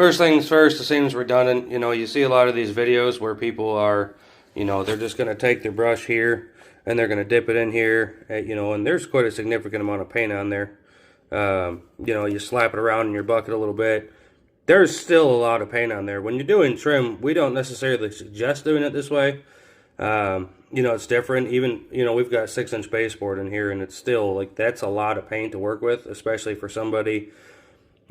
First things first, it seems redundant. You see a lot of these videos where people are, they're just going to take their brush here and they're going to dip it in here, and there's quite a significant amount of paint on there. You slap it around in your bucket a little bit. There's still a lot of paint on there. When you're doing trim, we don't necessarily suggest doing it this way. It's different. Even, we've got 6-inch baseboard in here, and it's still, like, that's a lot of paint to work with, especially for somebody,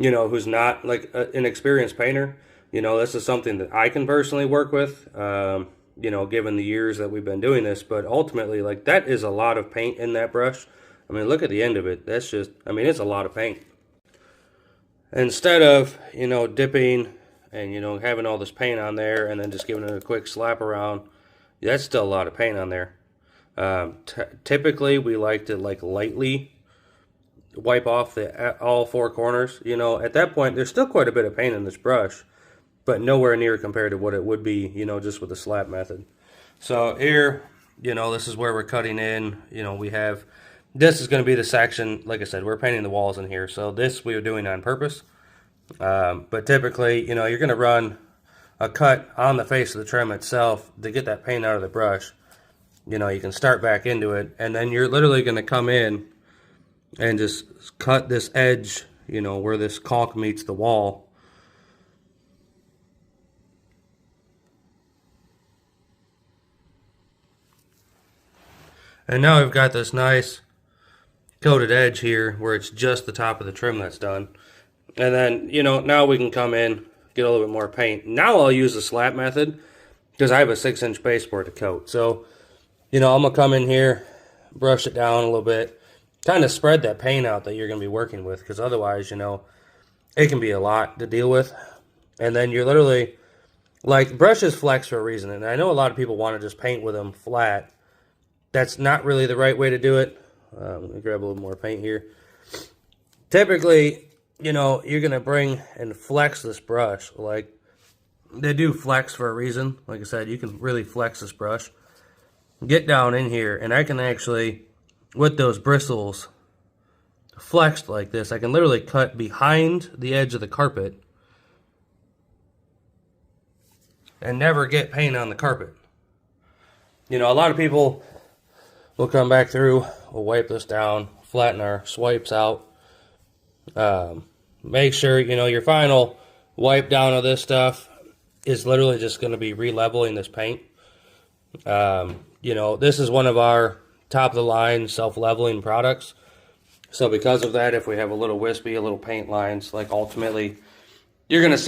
who's not, like, an experienced painter. This is something that I can personally work with, given the years that we've been doing this. But ultimately, like, that is a lot of paint in that brush. I mean, look at the end of it. That's just, it's a lot of paint. Instead of, dipping and, having all this paint on there and then just giving it a quick slap around, that's still a lot of paint on there. Typically, we like to, like, lightly wipe off all 4 corners. At that point, there's still quite a bit of paint in this brush, but nowhere near compared to what it would be, just with the slap method. So here, this is where we're cutting in. This is going to be the section, like I said, we're painting the walls in here. So this we are doing on purpose. But typically, you're going to run a cut on the face of the trim itself to get that paint out of the brush. You can start back into it, and then you're literally going to come in and just cut this edge, where this caulk meets the wall. And now we've got this nice coated edge here where it's just the top of the trim that's done. And then, now we can come in, get a little bit more paint. Now I'll use the slap method because I have a 6-inch baseboard to coat. So, I'm going to come in here, brush it down a little bit, kind of spread that paint out that you're going to be working with, because otherwise, it can be a lot to deal with. And then you're literally, like, brushes flex for a reason. And I know a lot of people want to just paint with them flat. That's not really the right way to do it. Let me grab a little more paint here. Typically, you're going to bring and flex this brush. Like, they do flex for a reason. Like I said, you can really flex this brush. Get down in here, and I can actually, with those bristles flexed like this, I can literally cut behind the edge of the carpet and never get paint on the carpet. A lot of people will come back through, we'll wipe this down, flatten our swipes out. Make sure, your final wipe down of this stuff is literally just going to be re-leveling this paint. This is one of our top-of-the-line self-leveling products. So because of that, if we have a little wispy, a little paint lines, like, ultimately, you're going to see